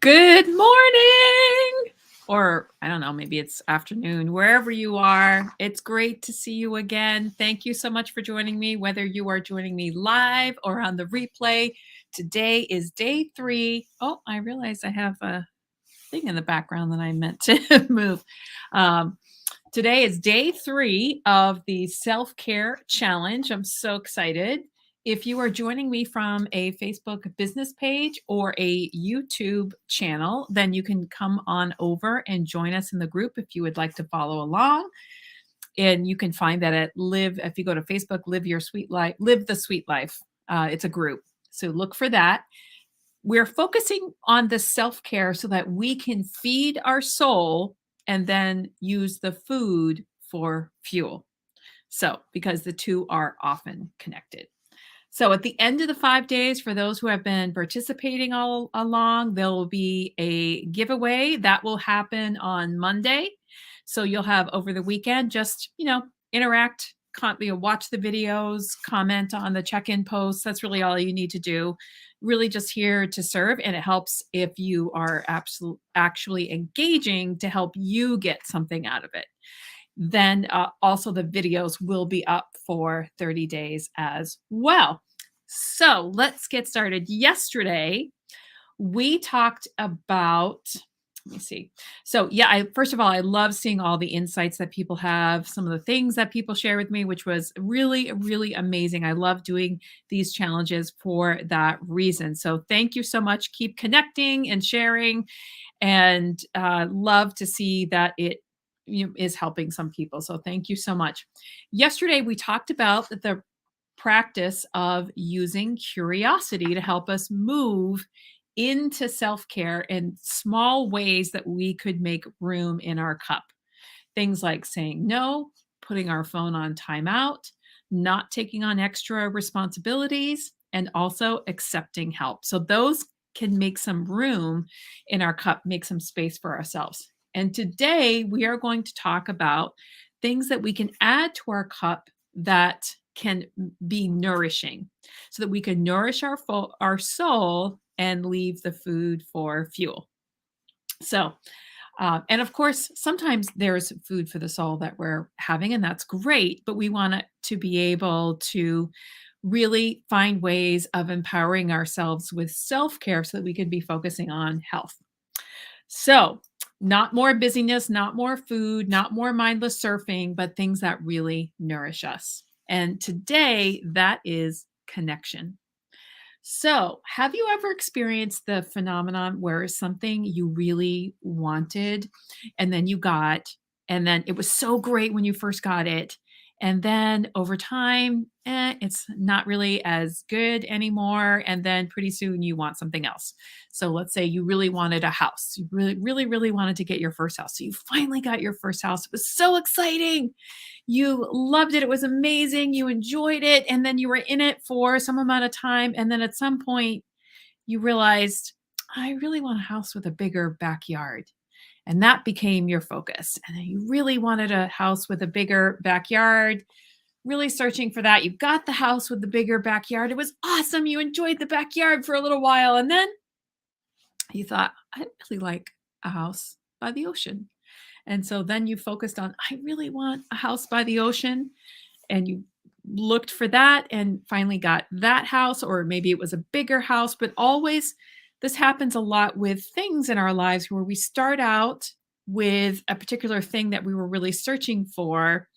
Good morning. Or I don't know, maybe it's afternoon, wherever you are. It's great to see you again. Thank you so much for joining me, whether you are joining me live or on the replay. Today is day 3. Oh, I realize I have a thing in the background that I meant to move. Um, Today is day 3 of the self-care challenge. I'm so excited. If you are joining me from a Facebook business page or a YouTube channel, then you can come on over and join us in the group if you would like to follow along. And you can find that at Live, if you go to Facebook, Live Your Sweet Life, Live the Sweet Life. It's a group. So look for that. We're focusing on the self-care so that we can feed our soul and then use the food for fuel. So, because the two are often connected. So, at the end of the 5 days, for those who have been participating all along, there will be a giveaway that will happen on Monday. So, you'll have over the weekend, just, interact, watch the videos, comment on the check-in posts. That's really all you need to do. Really just here to serve. And it helps if you are actually engaging to help you get something out of it. Then also the videos will be up for 30 days as well. So let's get started. Yesterday, we talked about, let me see. So yeah, first of all, I love seeing all the insights that people have, some of the things that people share with me, which was really, really amazing. I love doing these challenges for that reason. So thank you so much. Keep connecting and sharing, and love to see that it is helping some people. So thank you so much. Yesterday, we talked about the practice of using curiosity to help us move into self-care in small ways that we could make room in our cup. Things like saying no, putting our phone on timeout, not taking on extra responsibilities, and also accepting help. So those can make some room in our cup, make some space for ourselves. And today we are going to talk about things that we can add to our cup that can be nourishing, so that we can nourish our soul and leave the food for fuel. So, and of course, sometimes there's food for the soul that we're having, and that's great, but we want to be able to really find ways of empowering ourselves with self care so that we could be focusing on health. So, not more busyness, not more food, not more mindless surfing, but things that really nourish us. And today, that is connection. So, have you ever experienced the phenomenon where something you really wanted and then you got, and then it was so great when you first got it, and then over time, it's not really as good anymore, and then pretty soon you want something else. So, let's say you really wanted a house. You really, really, really wanted to get your first house. So, you finally got your first house. It was so exciting. You loved it. It was amazing. You enjoyed it. And then you were in it for some amount of time. And then at some point, you realized, I really want a house with a bigger backyard. And that became your focus. And then you really wanted a house with a bigger backyard, really searching for that. You got the house with the bigger backyard. It was awesome. You enjoyed the backyard for a little while. And then you thought, I really like a house by the ocean. And so then you focused on, I really want a house by the ocean. And you looked for that and finally got that house, or maybe it was a bigger house. But always, this happens a lot with things in our lives where we start out with a particular thing that we were really searching for.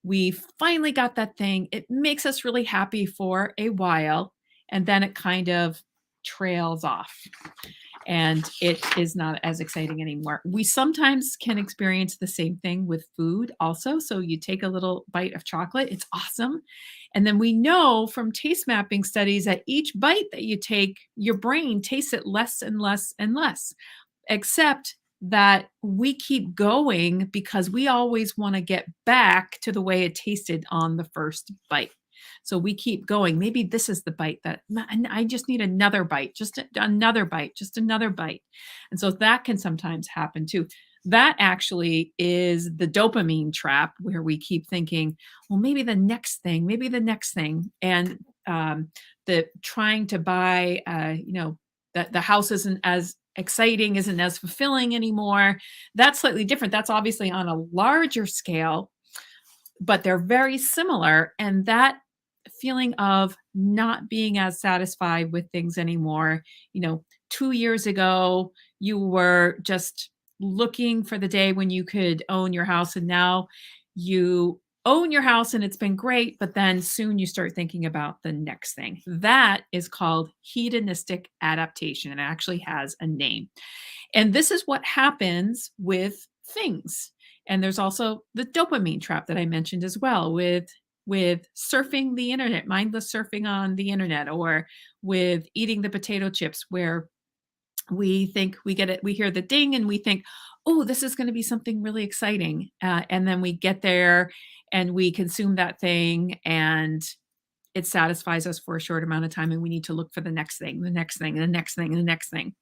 We finally got that thing. It makes us really happy for a while. And then it kind of trails off and it is not as exciting anymore. We sometimes can experience the same thing with food also. So you take a little bite of chocolate, it's awesome. And then we know from taste mapping studies that each bite that you take, your brain tastes it less and less and less, except that we keep going because we always want to get back to the way it tasted on the first bite. So we keep going. Maybe this is the bite that I just need another bite, just another bite, just another bite. And so that can sometimes happen too. That actually is the dopamine trap where we keep thinking, well, maybe the next thing, maybe the next thing. And the trying to buy, the house isn't as exciting, isn't as fulfilling anymore. That's slightly different. That's obviously on a larger scale, but they're very similar. And that feeling of not being as satisfied with things anymore, 2 years ago, you were just looking for the day when you could own your house. And now you own your house and it's been great. But then soon you start thinking about the next thing. That is called hedonistic adaptation. And it actually has a name. And this is what happens with things. And there's also the dopamine trap that I mentioned as well with surfing the internet, mindless surfing on the internet, or with eating the potato chips where we think we get it, we hear the ding and we think, oh, this is going to be something really exciting. And then we get there and we consume that thing and it satisfies us for a short amount of time. And we need to look for the next thing, the next thing, the next thing, the next thing.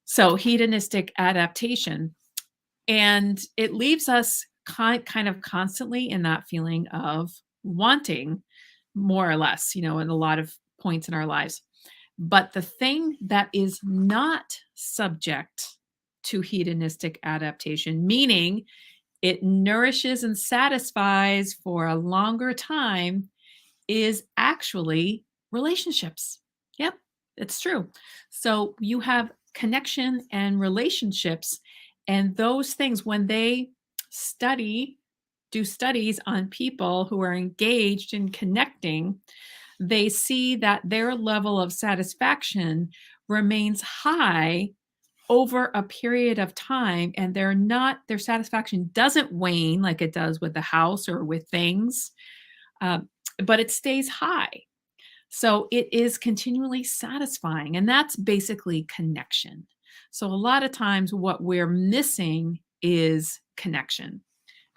So hedonistic adaptation. And it leaves us kind of constantly in that feeling of wanting more or less, in a lot of points in our lives. But the thing that is not subject to hedonistic adaptation, meaning it nourishes and satisfies for a longer time, is actually relationships. Yep, it's true. So you have connection and relationships, and those things, when they do studies on people who are engaged in connecting, they see that their level of satisfaction remains high over a period of time, and their satisfaction doesn't wane like it does with the house or with things, uh, but it stays high. So it is continually satisfying, and that's basically connection. So a lot of times what we're missing is connection,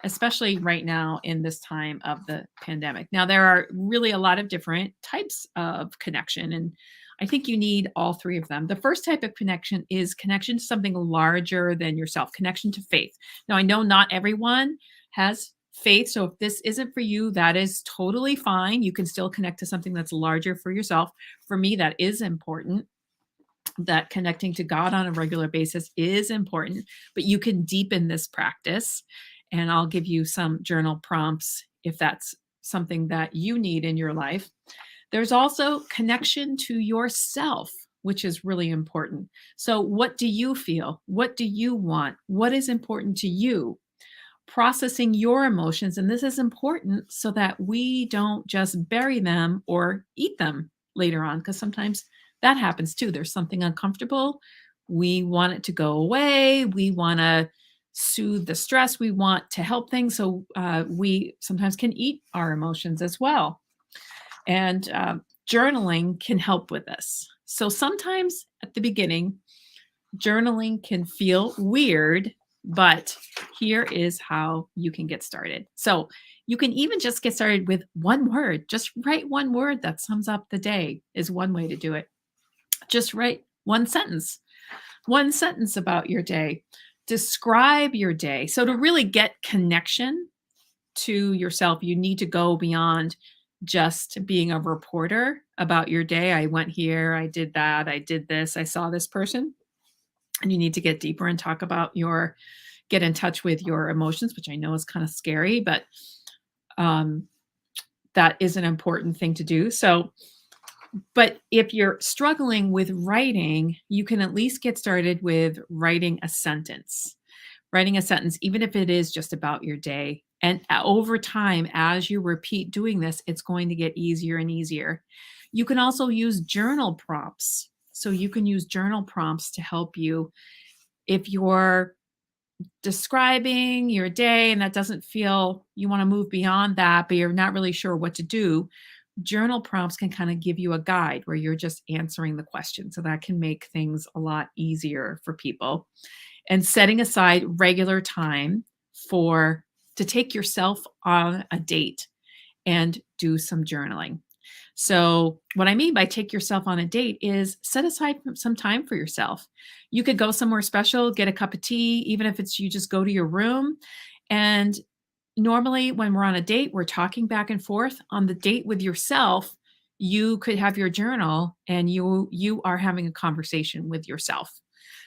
especially right now in this time of the pandemic. Now, there are really a lot of different types of connection, and I think you need all three of them. The first type of connection is connection to something larger than yourself, connection to faith. Now, I know not everyone has faith. So if this isn't for you, that is totally fine. You can still connect to something that's larger for yourself. For me, that is important. That connecting to God on a regular basis is important, but you can deepen this practice. And I'll give you some journal prompts if that's something that you need in your life. There's also connection to yourself, which is really important. So, what do you feel? What do you want? What is important to you? Processing your emotions. And this is important so that we don't just bury them or eat them later on, because sometimes that happens too. There's something uncomfortable. We want it to go away. We want to soothe the stress. We want to help things. So we sometimes can eat our emotions as well. And journaling can help with this. So sometimes at the beginning, journaling can feel weird, but here is how you can get started. So you can even just get started with one word. Just write one word that sums up the day is one way to do it. Just write one sentence about your day. Describe your day. So to really get connection to yourself, you need to go beyond just being a reporter about your day. I went here, I did that, I did this, I saw this person. And you need to get deeper and talk about get in touch with your emotions, which I know is kind of scary, but that is an important thing to do. So, but if you're struggling with writing, you can at least get started with writing a sentence, even if it is just about your day. And over time, as you repeat doing this, it's going to get easier and easier. You can also use journal prompts. So you can use journal prompts to help you if you're describing your day and that doesn't feel you want to move beyond that, but you're not really sure what to do. Journal prompts can kind of give you a guide where you're just answering the question. So that can make things a lot easier for people. And setting aside regular time to take yourself on a date and do some journaling. So what I mean by take yourself on a date is set aside some time for yourself. You could go somewhere special, get a cup of tea, even if it's you just go to your room. And normally when we're on a date, we're talking back and forth. On the date with yourself, you could have your journal and you are having a conversation with yourself.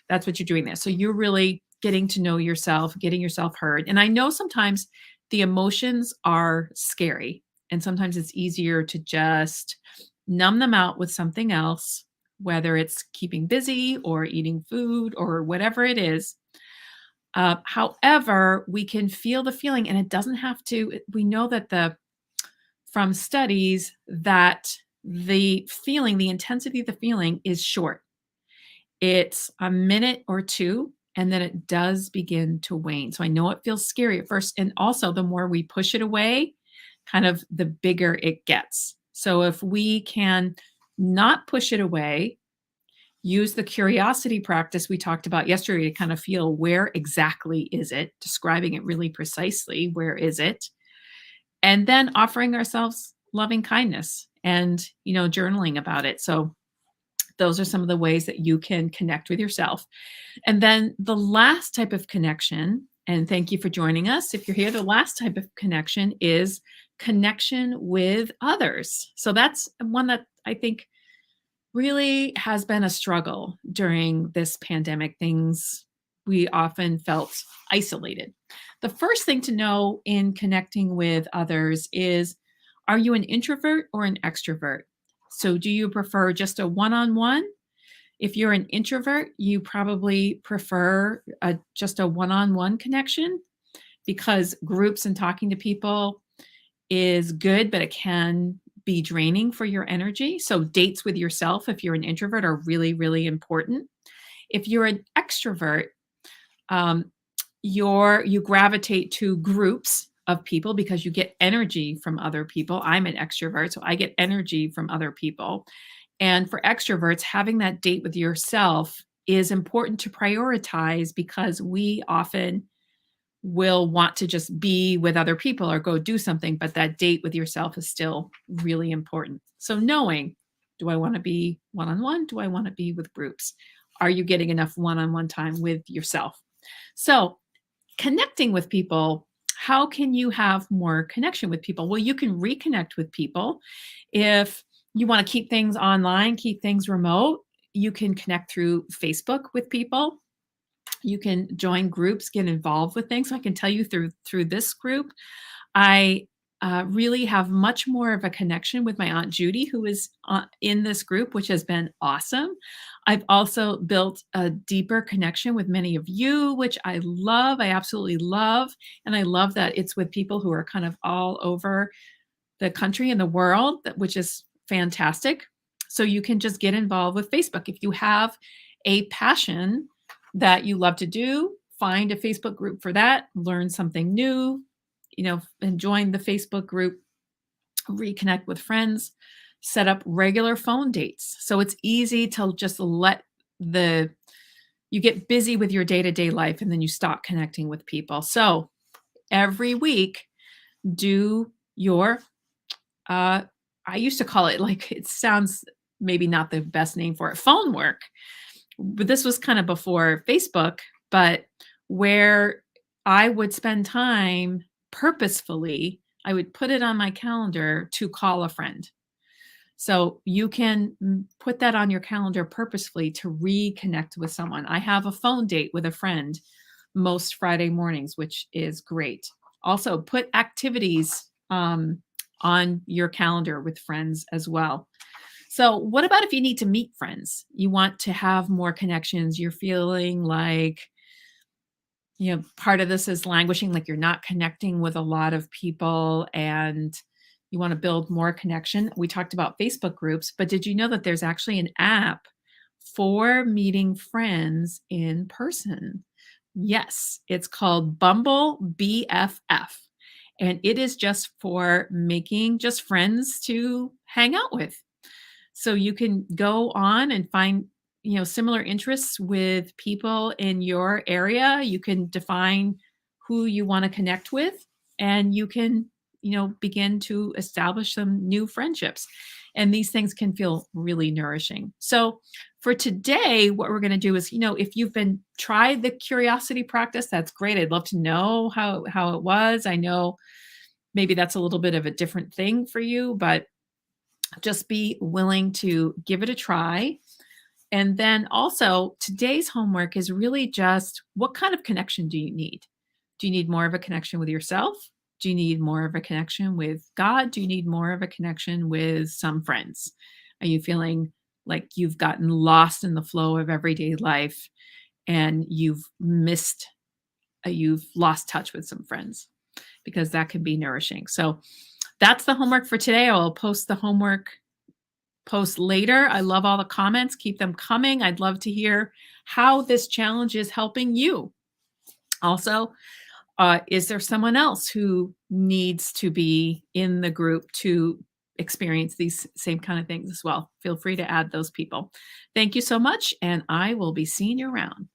That's what you're doing there. So you're really getting to know yourself, getting yourself heard. And I know sometimes the emotions are scary, and sometimes it's easier to just numb them out with something else, whether it's keeping busy or eating food or whatever it is. However, we can feel the feeling, and it doesn't have to. We know that from studies that the feeling, the intensity of the feeling is short. It's a minute or two, and then it does begin to wane. So I know it feels scary at first. And also, the more we push it away, kind of the bigger it gets. So if we can not push it away, use the curiosity practice we talked about yesterday to kind of feel where exactly is it, describing it really precisely, where is it? And then offering ourselves loving kindness and, journaling about it. So those are some of the ways that you can connect with yourself. And then the last type of connection, and thank you for joining us. If you're here, the last type of connection is connection with others. So that's one that I think really has been a struggle during this pandemic. We often felt isolated. The first thing to know in connecting with others is, are you an introvert or an extrovert? So do you prefer just a one-on-one? If you're an introvert, you probably prefer just a one-on-one connection, because groups and talking to people is good, but it can be draining for your energy. So dates with yourself, if you're an introvert, are really, really important. If you're an extrovert, um, you gravitate to groups of people because you get energy from other people. I'm an extrovert, so I get energy from other people. And for extroverts, having that date with yourself is important to prioritize, because we often will want to just be with other people or go do something, but that date with yourself is still really important. So knowing, do I want to be one-on-one? Do I want to be with groups? Are you getting enough one-on-one time with yourself? So connecting with people, how can you have more connection with people? Well, you can reconnect with people. If you want to keep things online, keep things remote, you can connect through Facebook with people. You can join groups, get involved with things. So I can tell you through this group, I really have much more of a connection with my Aunt Judy, who is in this group, which has been awesome. I've also built a deeper connection with many of you, which I love. I absolutely love. And I love that it's with people who are kind of all over the country and the world, which is fantastic. So you can just get involved with Facebook. If you have a passion that you love to do, find a Facebook group for that, learn something new, and join the Facebook group, reconnect with friends, set up regular phone dates. So it's easy to just you get busy with your day-to-day life and then you stop connecting with people. So every week, do your I used to call it, like, it sounds maybe not the best name for it, phone work. But this was kind of before Facebook, but where I would spend time purposefully, I would put it on my calendar to call a friend. So you can put that on your calendar purposefully to reconnect with someone. I have a phone date with a friend most Friday mornings, which is great. Also, put activities on your calendar with friends as well. So, what about if you need to meet friends? You want to have more connections. You're feeling like, part of this is languishing, like you're not connecting with a lot of people and you want to build more connection. We talked about Facebook groups, but did you know that there's actually an app for meeting friends in person? Yes, it's called Bumble BFF. And it is just for making just friends to hang out with. So you can go on and find, similar interests with people in your area. You can define who you want to connect with, and you can, begin to establish some new friendships. And these things can feel really nourishing. So for today, what we're going to do is, if you've been tried the curiosity practice, that's great. I'd love to know how it was. I know maybe that's a little bit of a different thing for you, but Just be willing to give it a try. And then also, today's homework is really just what kind of connection do you need? Do you need more of a connection with yourself? Do you need more of a connection with God? Do you need more of a connection with some friends? Are you feeling like you've gotten lost in the flow of everyday life and you've lost touch with some friends? Because that can be nourishing. So that's the homework for today. I will post the homework post later. I love all the comments. Keep them coming. I'd love to hear how this challenge is helping you. Also, is there someone else who needs to be in the group to experience these same kind of things as well? Feel free to add those people. Thank you so much, and I will be seeing you around.